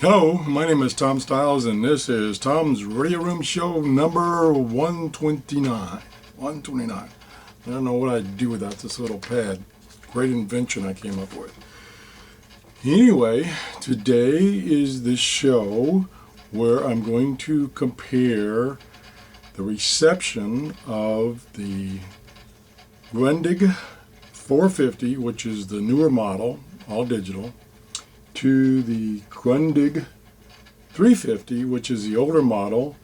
Hello, my name is Tom Stiles, and this is Tom's Radio Room Show number 129. 129. I don't know what I'd do without this little pad. Great invention I came up with. Anyway, today is the show where I'm going to compare the reception of the Grundig 450, which is the newer model, all digital, to the Grundig 350, which is the older model,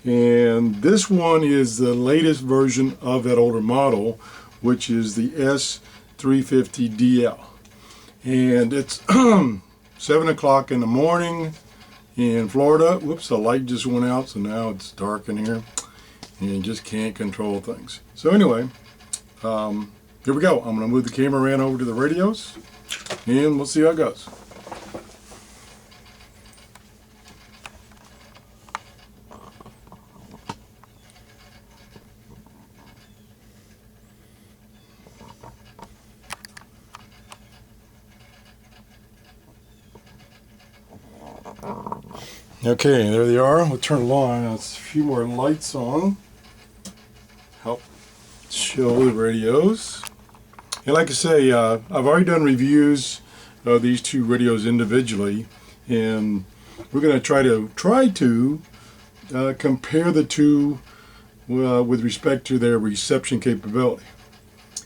and this one is the latest version of that older model, which is the S350DL. And it's 7 o'clock in the morning in Florida. Whoops, the light just went out, so now it's dark in here, and you just can't control things. So anyway, here we go. I'm going to move the camera around over to the radios, and we'll see how it goes. Okay, there they are. We'll turn it on. There's a few more lights on. Help show the radios. And like I say, I've already done reviews of these two radios individually, and we're going to try to compare the two with respect to their reception capability.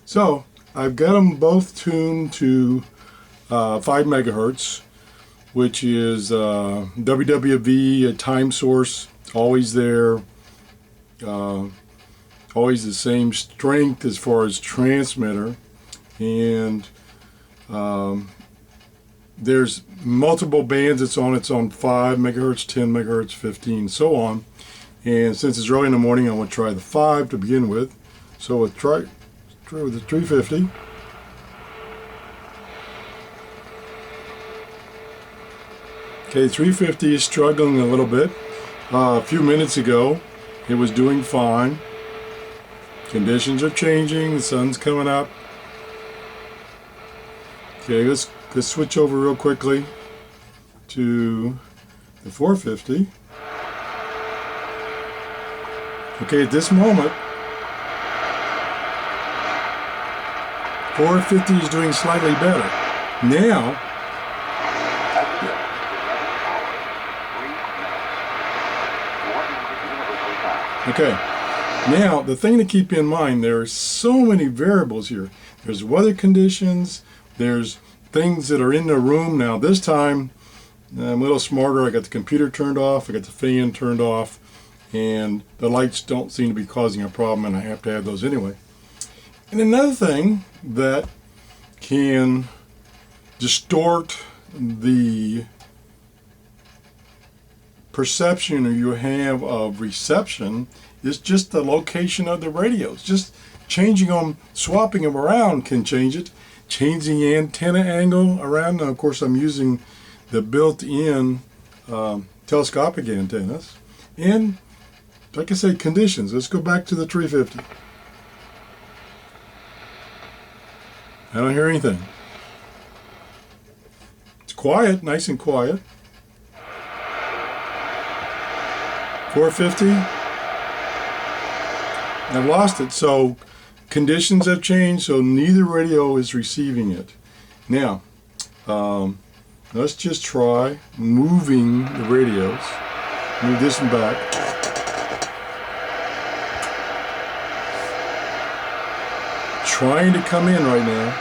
So I've got them both tuned to 5 megahertz. Which is WWV, a time source, always there, always the same strength as far as transmitter, and there's multiple bands it's on 5 megahertz, 10 megahertz, 15, so on. And since it's early in the morning, I want to try the 5 to begin with. So we'll try with the 350. Okay, 350 is struggling a little bit. A few minutes ago, it was doing fine. Conditions are changing. The sun's coming up. Okay, let's switch over real quickly to the 450. Okay, at this moment, 450 is doing slightly better. Now, okay, now the thing to keep in mind, there are so many variables here. There's weather conditions, there's things that are in the room. Now this time I'm a little smarter. I got the computer turned off, I got the fan turned off, and the lights don't seem to be causing a problem, and I have to have those anyway. And another thing that can distort the perception you have of reception is just the location of the radios. Just changing them, swapping them around can change it. Changing the antenna angle around. Now, of course, I'm using the built-in telescopic antennas. And like I said, conditions. Let's go back to the 350. I don't hear anything. It's quiet, nice and quiet. 450, I've lost it. So conditions have changed, so neither radio is receiving it. Now, let's just try moving the radios. Move this one back. Trying to come in right now.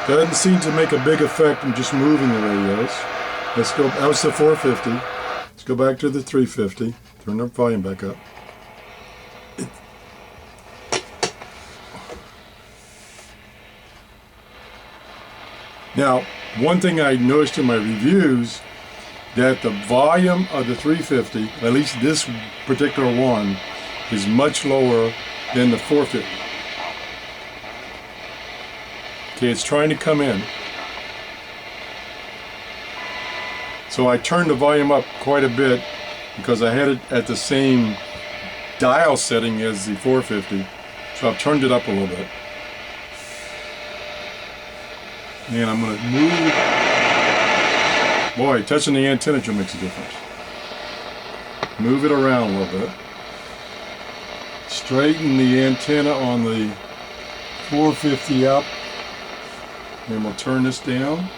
Doesn't seem to make a big effect in just moving the radios. Let's go, that was the 450. Let's go back to the 350. Turn the volume back up. Now, one thing I noticed in my reviews, that the volume of the 350, at least this particular one, is much lower than the 450. Okay, it's trying to come in. So I turned the volume up quite a bit because I had it at the same dial setting as the 450. So I've turned it up a little bit. And I'm going to move. Boy, touching the antenna sure makes a difference. Move it around a little bit. Straighten the antenna on the 450 up. And we'll turn this down.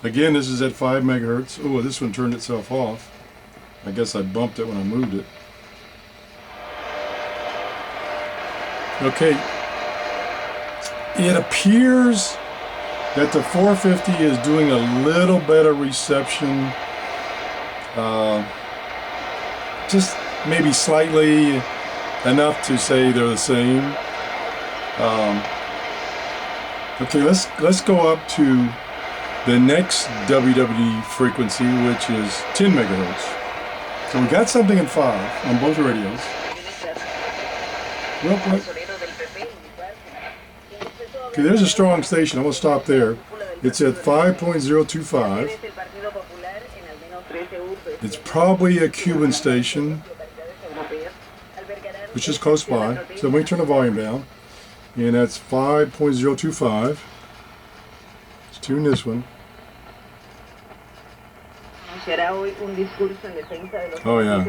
Again, this is at 5 megahertz. Oh, this one turned itself off. I guess I bumped it when I moved it. Okay. It appears that the 450 is doing a little better reception. Just maybe slightly enough to say they're the same. Okay, let's go up to the next WWD frequency, which is 10 megahertz. So we got something in 5 on both radios. Real quick. Okay, there's a strong station. I'm going to stop there. It's at 5.025. It's probably a Cuban station, which is close by. So let me turn the volume down. And that's 5.025. Let's tune this one. Oh yeah.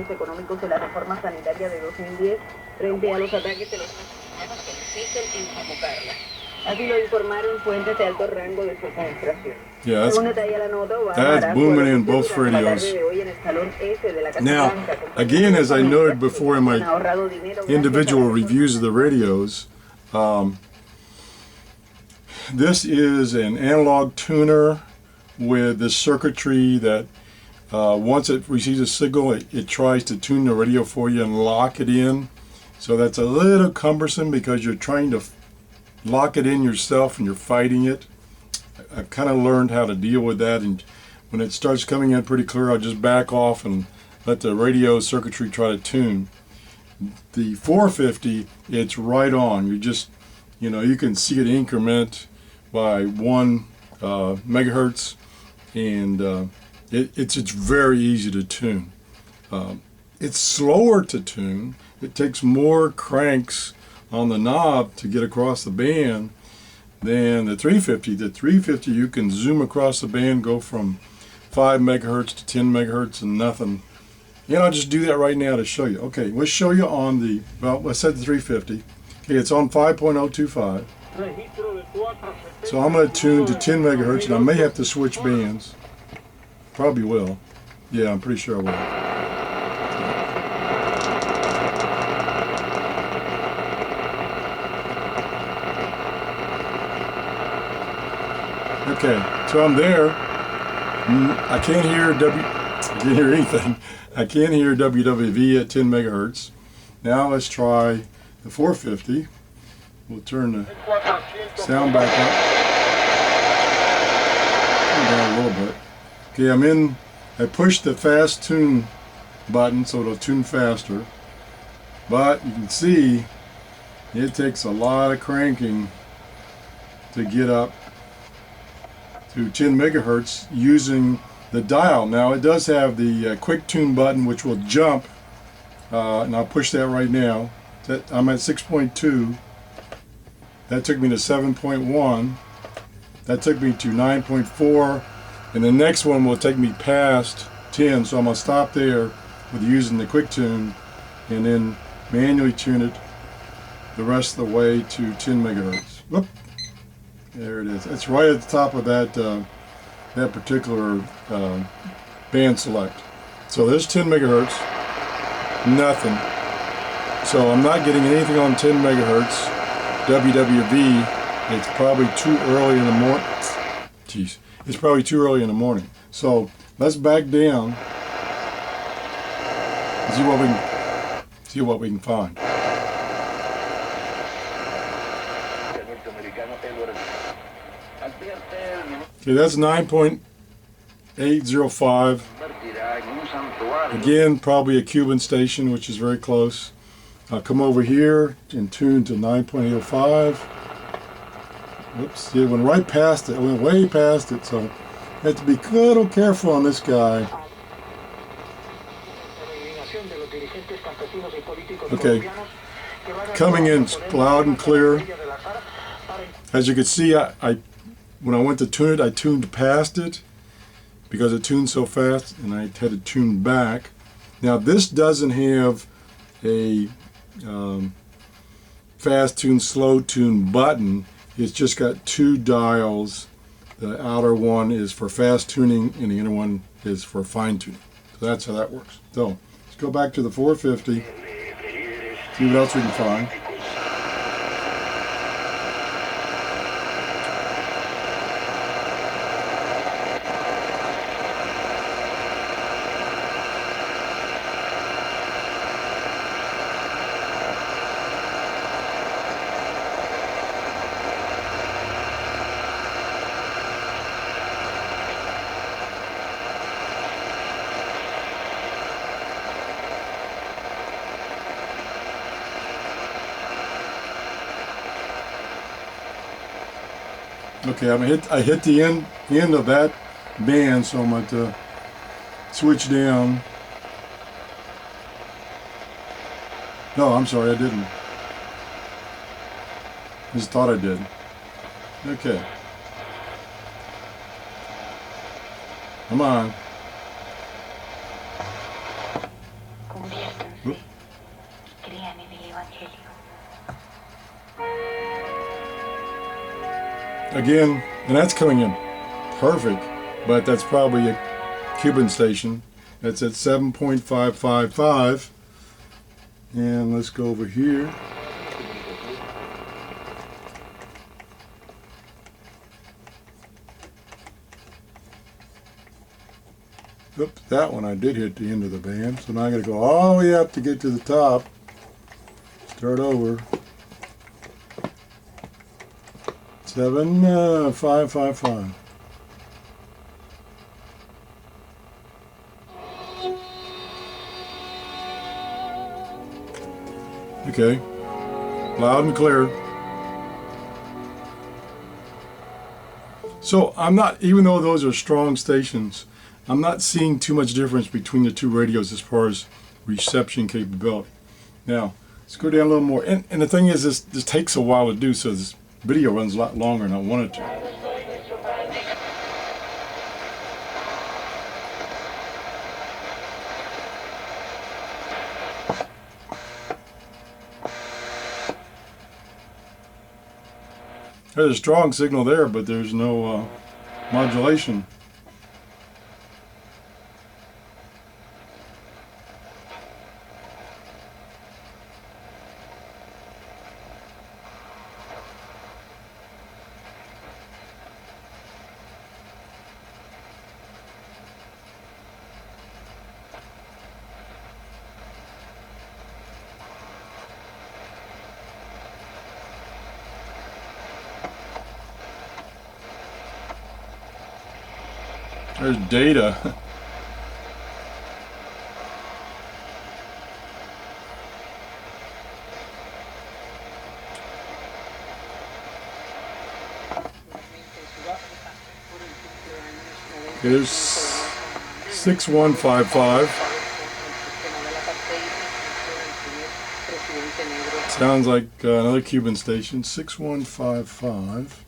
Yeah, that's booming in both radios. Now, again, as I noted before in my individual reviews of the radios, this is an analog tuner with the circuitry that once it receives a signal, it tries to tune the radio for you and lock it in. So that's a little cumbersome because you're trying to lock it in yourself and you're fighting it. I've kind of learned how to deal with that, and when it starts coming in pretty clear, I'll just back off and let the radio circuitry try to tune. The 450, it's right on. You just, you can see it increment by 1 megahertz, and it's very easy to tune. It's slower to tune. It takes more cranks on the knob to get across the band than the 350. The 350, you can zoom across the band, go from 5 megahertz to 10 megahertz and nothing. And I'll just do that right now to show you. Okay, let's show you on the, well, I said the 350. Okay, it's on 5.025. So I'm going to tune to 10 megahertz, and I may have to switch bands. Probably will. Yeah, I'm pretty sure I will. Okay, so I'm there. I can't hear anything. I can't hear WWV at 10 megahertz. Now let's try the 450. We'll turn the sound back up. Turn it down a little bit. Okay, I pushed the fast tune button so it'll tune faster. But you can see it takes a lot of cranking to get up to 10 megahertz using the dial. Now it does have the quick tune button, which will jump, and I'll push that right now. I'm at 6.2. That took me to 7.1. That took me to 9.4, and the next one will take me past 10. So I'm gonna stop there with using the quick tune, and then manually tune it the rest of the way to 10 megahertz. Whoop. There it is. It's right at the top of that that particular band select. So there's 10 megahertz. Nothing. So I'm not getting anything on 10 megahertz. WWV. It's probably too early in the morning. Jeez. It's probably too early in the morning. So let's back down and see what we can find. Okay, that's 9.805. Again, probably a Cuban station, which is very close. I'll come over here and tune to 9.805. Whoops, it went right past it. It went way past it, so I have to be a little careful on this guy. Okay, coming in loud and clear. As you can see, when I went to tune it, I tuned past it because it tuned so fast, and I had to tune back. Now this doesn't have a fast tune, slow tune button. It's just got two dials. The outer one is for fast tuning and the inner one is for fine tuning. So that's how that works. So let's go back to the 450, see what else we can find. Okay, I hit the end of that band, so I'm going to switch down. No, I'm sorry, I didn't. Just thought I did. Okay. Come on. Oop. Again, and that's coming in perfect, but that's probably a Cuban station. That's at 7.555. And let's go over here. Oops, that one I did hit the end of the band, so now I gotta go all the way up to get to the top. Start over. 7.555. Okay, loud and clear. So I'm not, even though those are strong stations, I'm not seeing too much difference between the two radios as far as reception capability. Now, let's go down a little more. And the thing is, this takes a while to do, so this video runs a lot longer than I wanted to. There's a strong signal there, but there's no modulation. There's data. Here's 6155. Sounds like another Cuban station. 6155.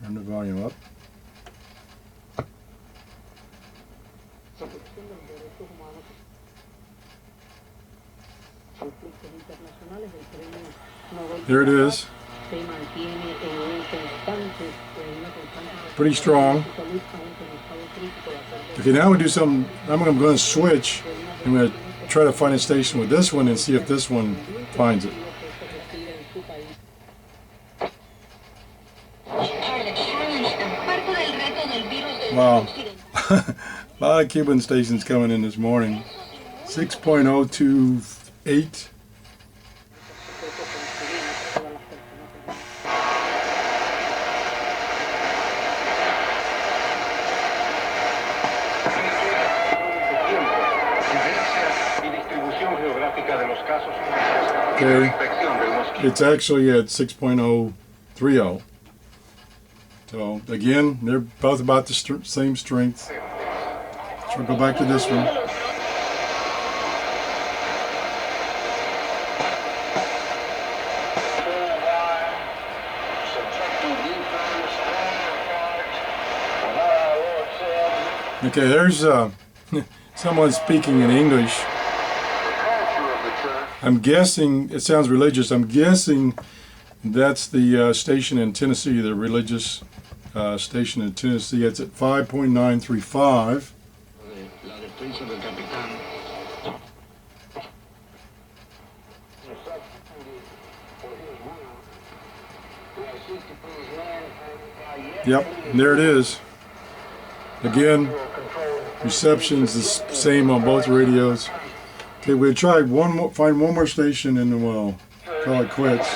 Turn the volume up. There it is. Pretty strong. Okay, now we do something. I'm going to switch. I'm going to try to find a station with this one and see if this one finds it. Wow. A lot of Cuban stations coming in this morning. 6.028. Okay. It's actually at 6.030. So again, they're both about the same strength. So we'll go back to this one. Okay, there's someone speaking in English. I'm guessing, it sounds religious, I'm guessing that's the station in Tennessee, the religious station in Tennessee. It's at 5.935. Yep, there it is. Again, reception's the same on both radios. Okay, we'll try one more, find one more station and then we'll call it quits.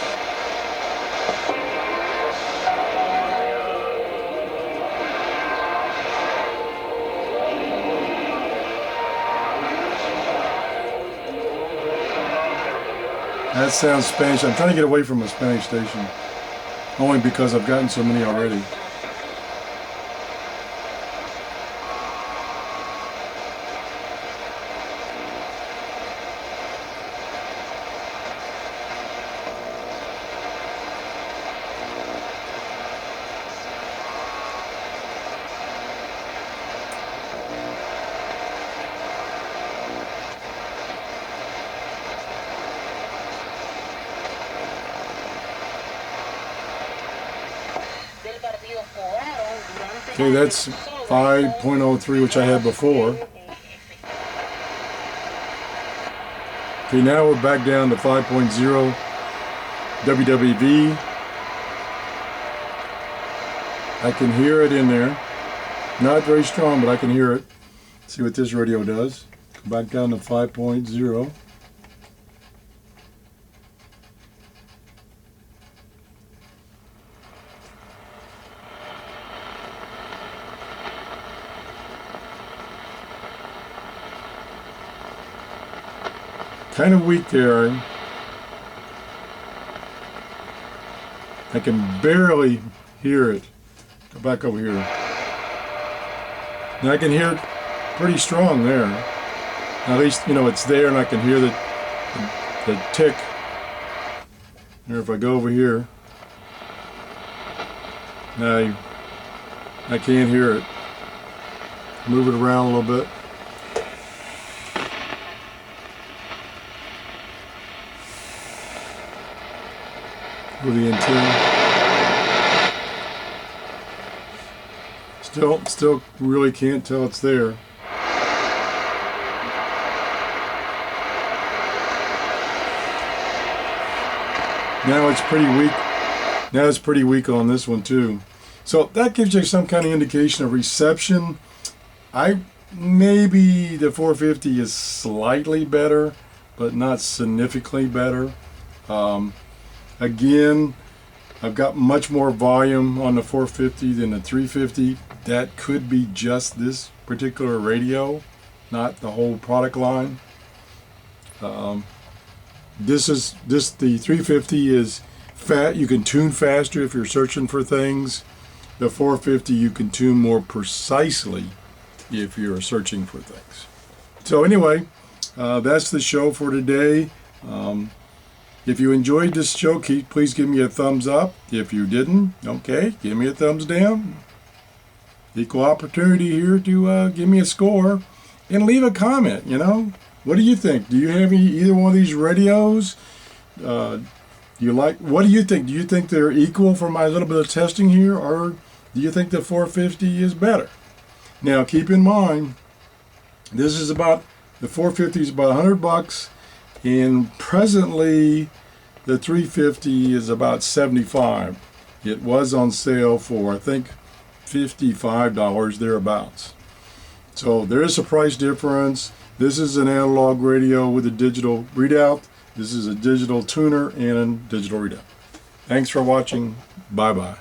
That sounds Spanish. I'm trying to get away from a Spanish station, only because I've gotten so many already. Okay, that's 5.03, which I had before. Okay, now we're back down to 5.0 WWV. I can hear it in there. Not very strong, but I can hear it. See what this radio does. Go back down to 5.0. Kind of weak there. I can barely hear it. Go back over here. Now I can hear it pretty strong there. At least, you know, it's there and I can hear the tick. Or if I go over here, now I can't hear it. Move it around a little bit. With the antenna. Still really can't tell it's there. Now it's pretty weak. Now it's pretty weak on this one too. So that gives you some kind of indication of reception. Maybe the 450 is slightly better, but not significantly better. Again, I've got much more volume on the 450 than the 350. That could be just this particular radio, not the whole product line. The 350 is fat. You can tune faster if you're searching for things. The 450 you can tune more precisely if you're searching for things. So anyway, that's the show for today. If you enjoyed this show, please give me a thumbs up. If you didn't, okay, give me a thumbs down. Equal opportunity here to give me a score and leave a comment. You know, what do you think? Do you have either one of these radios? What do you think? Do you think they're equal for my little bit of testing here, or do you think the 450 is better? Now, keep in mind, the 450 is about $100. And presently the 350 is about $75. It was on sale for I think $55 thereabouts. So there is a price difference. This is an analog radio with a digital readout. This is a digital tuner and a digital readout. Thanks for watching. Bye bye.